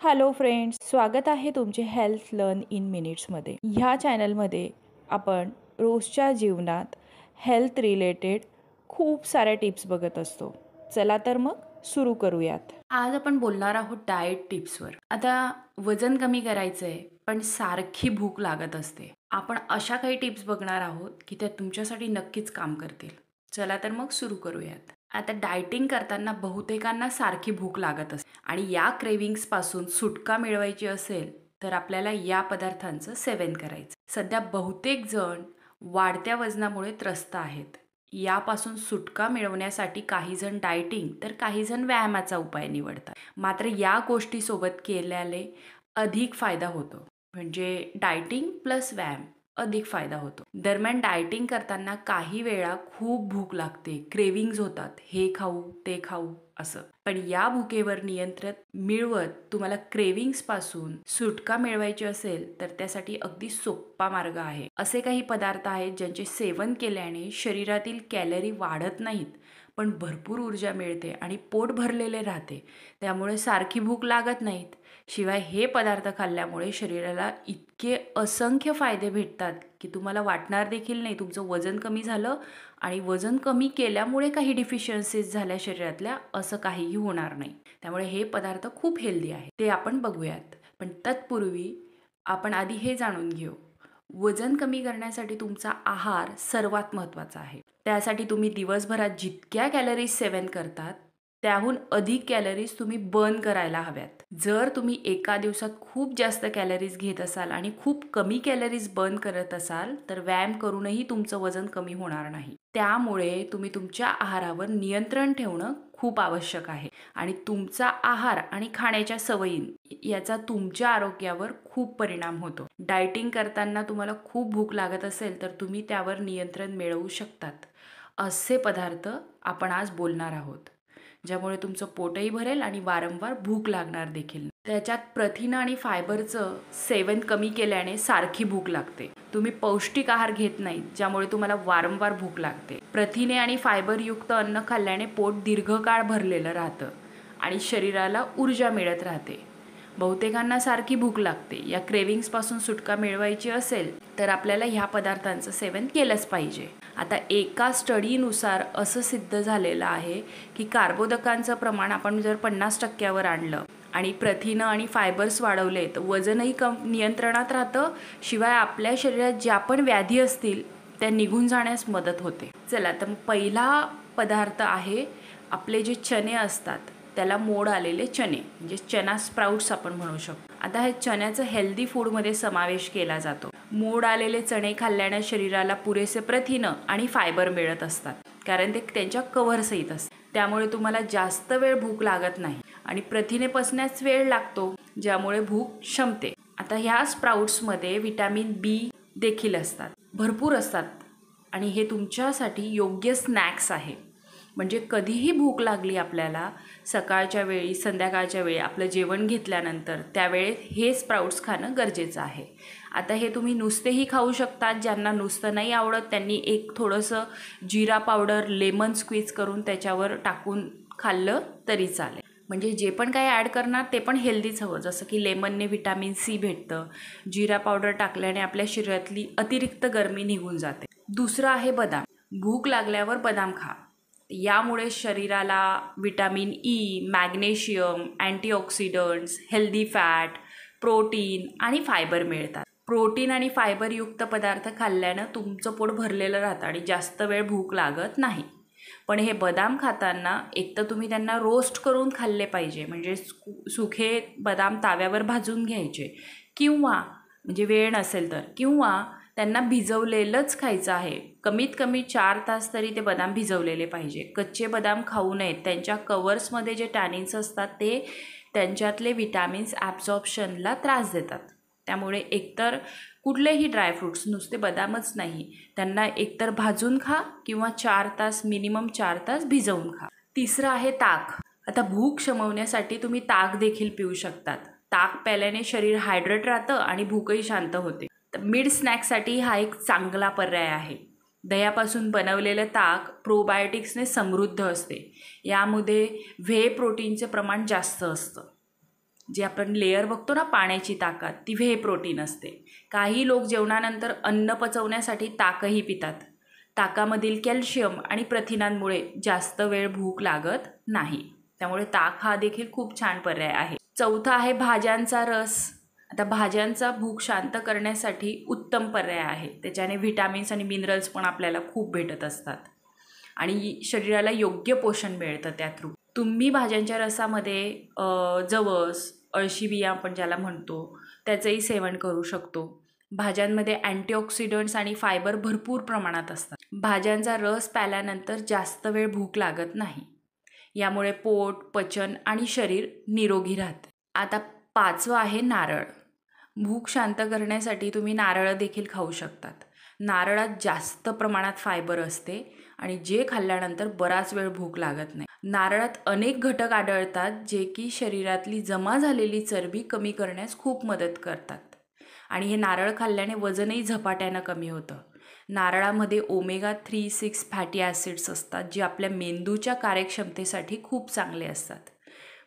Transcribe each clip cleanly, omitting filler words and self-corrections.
Hello friends, स्वागत आहे तुमचे हेल्थ लर्न इन मिनिट्समध्ये. ह्या चॅनलमध्ये आपण रोजच्या जीवनात हेल्थ रिलेटेड खूप साऱ्या टिप्स बघत असतो. चला तर मग सुरू करूयात. आज आपण बोलणार आहोत डाएट टिप्सवर. आता वजन कमी करायचं आहे, पण सारखी भूक लागत असते. आपण अशा काही टिप्स बघणार आहोत की त्या तुमच्यासाठी नक्कीच काम करतील. चला तर मग सुरू करूयात. आता डाएटिंग करताना बहुतेकांना सारखी भूक लागत असते आणि या क्रेविंग्सपासून सुटका मिळवायची असेल तर आपल्याला या पदार्थांचं सेवन करायचं. सध्या बहुतेक जण वाढत्या वजनामुळे त्रस्त आहेत. यापासून सुटका मिळवण्यासाठी काही जण डाएटिंग तर काही जण व्यायामाचा उपाय निवडतात. मात्र या गोष्टीसोबत केल्याने अधिक फायदा होतो. म्हणजे डाएटिंग प्लस व्यायाम अधिक फायदा होतो. दरम्यान डाएटिंग करताना काही वेळा खूप भूक लागते, क्रेविंग्ज होतात, हे खाऊ ते खाऊ असं. पण या भुकेवर नियंत्रण मिळवत तुम्हाला क्रेविंग्सपासून सुटका मिळवायची असेल तर त्यासाठी अगदी सोपा मार्ग आहे. असे काही पदार्थ आहेत ज्यांचे सेवन केल्याने शरीरातील कॅलरी वाढत नाहीत, पण भरपूर ऊर्जा मिळते आणि पोट भरलेले राहते. त्यामुळे सारखी भूक लागत नाहीत. शिवाय हे पदार्थ खाल्ल्यामुळे शरीराला इतके असंख्य फायदे भेटतात की तुम्हाला वाटणार देखील नाही तुमचं वजन कमी झालं आणि वजन कमी केल्यामुळे काही डिफिशियन्सीज झाल्या शरीरातल्या, असं काहीही होणार नाही. त्यामुळे हे पदार्थ खूप हेल्दी आहे, ते आपण बघूयात. पण तत्पूर्वी आपण आधी हे जाणून घेऊ, वजन कमी करण्यासाठी तुमचा आहार सर्वात महत्त्वाचा आहे. त्यासाठी तुम्ही दिवसभरात जितक्या कॅलरीज सेवन करतात त्याहून अधिक कॅलरीज तुम्ही बर्न करायला हव्यात. जर तुम्ही एका दिवसात खूप जास्त कॅलरीज घेत असाल आणि खूप कमी कॅलरीज बर्न करत असाल तर व्यायाम करूनही तुमचं वजन कमी होणार नाही. त्यामुळे तुम्ही तुमच्या आहारावर नियंत्रण ठेवणं खूप आवश्यक आहे आणि तुमचा आहार आणि खाण्याच्या सवयी याचा तुमच्या आरोग्यावर खूप परिणाम होतो. डाएटिंग करताना तुम्हाला खूप भूक लागत असेल तर तुम्ही त्यावर नियंत्रण मिळवू शकतात. असे पदार्थ आपण आज बोलणार आहोत ज्यामुळे तुमचं पोटही भरेल आणि वारंवार भूक लागणार देखील. त्याच्यात प्रथिन आणि फायबरचं सेवन कमी केल्याने सारखी भूक लागते. तुम्ही पौष्टिक आहार घेत नाही ज्यामुळे तुम्हाला वारंवार भूक लागते. प्रथिने आणि फायबरयुक्त अन्न खाल्ल्याने पोट दीर्घकाळ भरलेलं राहतं आणि शरीराला ऊर्जा मिळत राहते. बहुतेकांना सारखी भूक लागते. या क्रेविंग्सपासून सुटका मिळवायची असेल तर आपल्याला ह्या पदार्थांचं सेवन केलंच पाहिजे. आता एका स्टडीनुसार असं सिद्ध झालेलं आहे की कार्बोदकांचं प्रमाण आपण जर 50% आणलं आणि प्रथिनं आणि फायबर्स वाढवले तर वजनही नियंत्रणात राहतं. शिवाय आपल्या शरीरात ज्या पण व्याधी असतील त्या निघून जाण्यास मदत होते. चला तर पहिला पदार्थ आहे आपले जे चणे असतात त्याला मोड आलेले चणे, म्हणजे चना स्प्राउट्स आपण म्हणू शकतो. आता हे चण्याचं हेल्दी फूडमध्ये समावेश केला जातो. मोड आलेले चणे खाल्ल्याने शरीराला पुरेसे प्रथिनं आणि फायबर मिळत असतात कारण ते त्यांच्या कव्हरसहित असतात. त्यामुळे तुम्हाला जास्त वेळ भूक लागत नाही आणि प्रथिने पचण्यास वेळ लागतो ज्यामुळे भूक शमते. आता ह्या स्प्राउट्समध्ये विटॅमिन बी देखील असतात, भरपूर असतात आणि हे तुमच्यासाठी योग्य स्नॅक्स आहे. म्हणजे कधीही भूक लागली आपल्याला सकाळच्या वेळी, संध्याकाळच्या वेळी आपलं जेवण घेतल्यानंतर त्यावेळेत हे स्प्राउट्स खाणं गरजेचं आहे. आता हे तुम्ही नुसतेही खाऊ शकतात. ज्यांना नुसतं नाही आवडत त्यांनी एक थोडंसं जिरा पावडर, लेमन स्क्वीज करून त्याच्यावर टाकून खाल्लं तरी चालेल. म्हणजे जे पण काही ॲड करणार ते पण हेल्दीच हवं. जसं की लेमनने व्हिटॅमिन सी भेटतं, जिरा पावडर टाकल्याने आपल्या शरीरातली अतिरिक्त गरमी निघून जाते. दुसरं आहे बदाम. भूक लागल्यावर बदाम खा. यामुळे शरीराला vitamin E, magnesium, antioxidants, healthy fat, protein आणि फायबर मिळतात. प्रोटीन आणि फायबरयुक्त पदार्थ खाल्ल्यानं तुमचं पोट भरलेलं राहतं आणि जास्त वेळ भूक लागत नाही. पण हे बदाम खाताना एक तर तुम्ही त्यांना रोस्ट करून खाल्ले पाहिजे, म्हणजे सुखे बदाम ताव्यावर भाजून घ्यायचे, किंवा म्हणजे वेळ नसेल तर, किंवा त्यांना भिजवलेलंच खायचं आहे. कमीत कमी 4 तास तरी ते बदाम भिजवलेले पाहिजे. कच्चे बदाम खाऊ नयेत. त्यांच्या कवर्समध्ये जे टॅनिन्स असतात ते त्यांच्यातले विटॅमिन्स ॲब्झॉर्प्शनला त्रास देतात. त्यामुळे एकतर कुठलेही ड्रायफ्रूट्स, नुसते बदामच नाही, त्यांना एकतर भाजून खा किंवा 4 तास, मिनिमम 4 तास भिजवून खा. तिसरं आहे ताक. आता भूक शमवण्यासाठी तुम्ही ताक देखील पिऊ शकतात. ताक प्यायल्याने शरीर हायड्रेट राहतं आणि भूकही शांत होते. तर मिड स्नॅक्ससाठी हा एक चांगला पर्याय आहे. दह्यापासून बनवलेलं ताक प्रोबायोटिक्सने समृद्ध असते. यामध्ये व्हे प्रोटीनचे प्रमाण जास्त असतं. जे आपण लेअर बघतो ना पाण्याची ताकात, ती व्हे प्रोटीन असते. काही लोक जेवणानंतर अन्न पचवण्यासाठी ताकही पितात. ताकामधील कॅल्शियम आणि प्रथिनांमुळे जास्त वेळ भूक लागत नाही. त्यामुळे ताक हा देखील खूप छान पर्याय आहे. चौथा आहे भाज्यांचा रस. आता भाज्यांचा भूक शांत करण्यासाठी उत्तम पर्याय आहे. त्याच्याने व्हिटॅमिन्स आणि मिनरल्स पण आपल्याला खूप भेटत असतात आणि शरीराला योग्य पोषण मिळतं त्या थ्रू. तुम्ही भाज्यांच्या रसामध्ये जवस, अळशी बिया आपण ज्याला म्हणतो त्याचंही सेवन करू शकतो. भाज्यांमध्ये अँटीऑक्सिडंट्स आणि फायबर भरपूर प्रमाणात असतात. भाज्यांचा रस प्याल्यानंतर जास्त वेळ भूक लागत नाही. यामुळे पोट, पचन आणि शरीर निरोगी राहते. आता 5वं आहे नारळ. भूक शांत करण्यासाठी तुम्ही नारळ देखील खाऊ शकतात. नारळात जास्त प्रमाणात फायबर असते आणि जे खाल्ल्यानंतर बराच वेळ भूक लागत नाही. नारळात अनेक घटक आढळतात जे की शरीरातली जमा झालेली चरबी कमी करण्यास खूप मदत करतात आणि हे नारळ खाल्ल्याने वजनही झपाट्यानं कमी होतं. नारळामध्ये ओमेगा 3-6 फॅटी ॲसिड्स असतात जे आपल्या मेंदूच्या कार्यक्षमतेसाठी खूप चांगले असतात.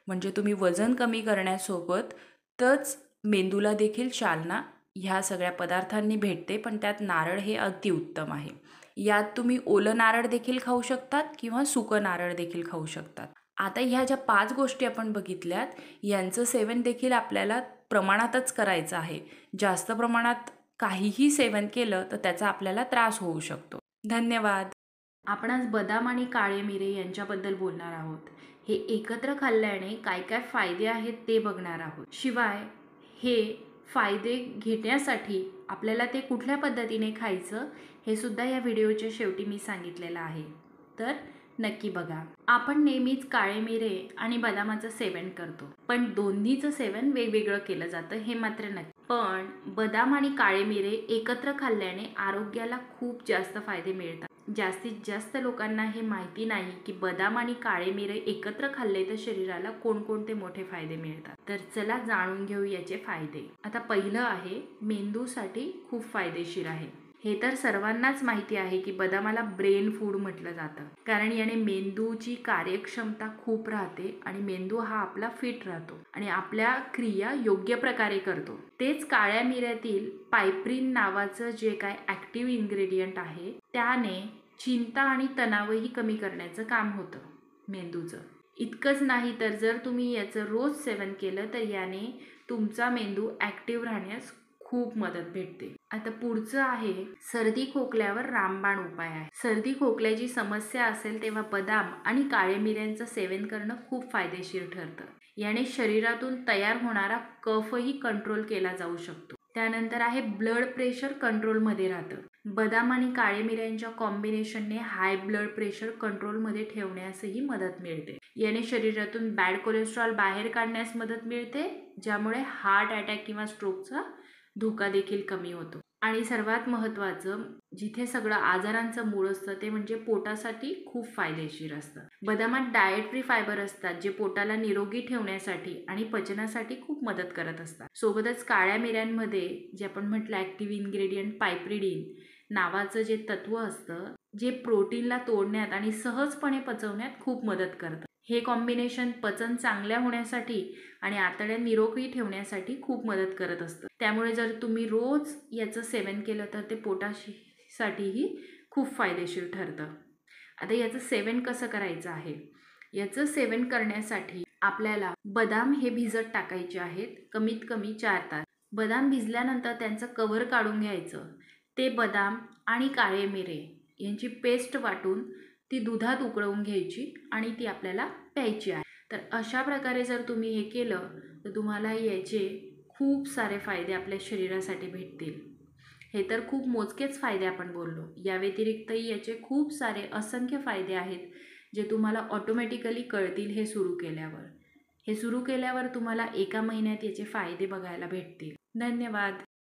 म्हणजे तुम्ही वजन कमी करण्यासोबतच मेंदूला देखील चालना ह्या सगळ्या पदार्थांनी भेटते, पण त्यात नारळ हे अतिउत्तम आहे. यात तुम्ही ओलं नारळ देखील खाऊ शकतात किंवा सुकं नारळ देखील खाऊ शकतात. आता ह्या ज्या 5 गोष्टी आपण बघितल्यात यांचं सेवन देखील आपल्याला प्रमाणातच करायचं आहे. जास्त प्रमाणात काहीही सेवन केलं तर त्याचा आपल्याला त्रास होऊ शकतो. धन्यवाद. आपण आज बदाम आणि काळे मिरे यांच्याबद्दल बोलणार आहोत. हे एकत्र खाल्ल्याने काय काय फायदे आहेत ते बघणार आहोत. शिवाय हे फायदे घेण्यासाठी आपल्याला ते कुठल्या पद्धतीने खायचं हे सुद्धा या व्हिडिओच्या शेवटी मी सांगितलेलं आहे. तर नक्की बघा. आपण नेहमीच काळे मिरे आणि बदामाचं सेवन करतो, पण दोन्हीचं सेवन वेगवेगळं केलं जातं हे मात्र नक्की. पण बदाम आणि काळे मिरे एकत्र खाल्ल्याने आरोग्याला खूप जास्त फायदे मिळतात. जास्तीत जास्त लोकांना हे माहिती नाही की बदाम आणि काळे मिरे एकत्र खाल्ले तर शरीराला कोणकोणते मोठे फायदे मिळतात. तर चला जाणून घेऊ याचे फायदे. आता पहिलं आहे मेंदूसाठी खूप फायदेशीर आहे. हे तर सर्वांनाच माहिती आहे की बदामाला ब्रेन फूड म्हटलं जातं, कारण याने मेंदूची कार्यक्षमता खूप राहते आणि मेंदू हा आपला फिट राहतो आणि आपल्या क्रिया योग्य प्रकारे करतो. तेच काळ्या मिऱ्यातील पायप्रिन नावाचं जे काय ॲक्टिव्ह इन्ग्रेडियंट आहे त्याने चिंता आणि तणावही कमी करण्याचं काम होतं मेंदूचं. इतकंच नाही तर जर तुम्ही याचं रोज सेवन केलं तर याने तुमचा मेंदू ॲक्टिव्ह राहण्यास खूप मदत भेटते. आता पुढचं आहे सर्दी खोकल्यावर रामबाण उपाय आहे. सर्दी खोकल्याची समस्या असेल तेव्हा बदाम आणि काळे मिऱ्यांचं सेवन करणं खूप फायदेशीर ठरतं. याने शरीरातून तयार होणारा कफही कंट्रोल केला जाऊ शकतो. त्यानंतर आहे ब्लड प्रेशर कंट्रोलमध्ये राहतं. बदाम आणि काळे मिऱ्यांच्या कॉम्बिनेशनने हाय ब्लड प्रेशर कंट्रोलमध्ये ठेवण्यासही मदत मिळते. याने शरीरातून बॅड कोलेस्ट्रॉल बाहेर काढण्यास मदत मिळते, ज्यामुळे हार्ट अटॅक किंवा स्ट्रोकचा धोका देखील कमी होतो. आणि सर्वात महत्त्वाचं, जिथे सगळं आजारांचं मूळ असतं ते म्हणजे पोटासाठी खूप फायदेशीर असतं. बदामात डाएटरी फायबर असतात जे पोटाला निरोगी ठेवण्यासाठी आणि पचनासाठी खूप मदत करत असतात. सोबतच काळ्या मिऱ्यांमध्ये जे आपण म्हटलं ॲक्टिव्ह इन्ग्रेडियंट पायप्रिडिन नावाचं जे तत्व असतं जे प्रोटीनला तोडण्यात आणि सहजपणे पचवण्यात खूप मदत करतं. हे कॉम्बिनेशन पचन चांगल्या होण्यासाठी आणि आतड्या निरोगी ठेवण्यासाठी खूप मदत करत असतं. त्यामुळे जर तुम्ही रोज याचं सेवन केलं तर ते पोटासाठीही खूप फायदेशीर ठरतं. आता याचं सेवन कसं करायचं आहे? याचं सेवन करण्यासाठी आपल्याला बदाम हे भिजत टाकायचे आहेत कमीत कमी 4 तास. बदाम भिजल्यानंतर त्यांचं कव्हर काढून घ्यायचं. ते बदाम आणि काळे मिरे यांची पेस्ट वाटून ती दुधात उकळवून घ्यायची आणि ती आपल्याला प्यायची आहे. तर अशा प्रकारे जर तुम्ही हे केलं तर तुम्हाला याचे खूप सारे फायदे आपल्या शरीरासाठी भेटतील. हे तर खूप मोजकेच फायदे आपण बोललो. या व्यतिरिक्तही याचे खूप सारे असंख्य फायदे आहेत जे तुम्हाला ऑटोमॅटिकली कळतील हे सुरू केल्यावर. हे सुरू केल्यावर तुम्हाला 1 महिन्यात याचे फायदे बघायला भेटतील. धन्यवाद.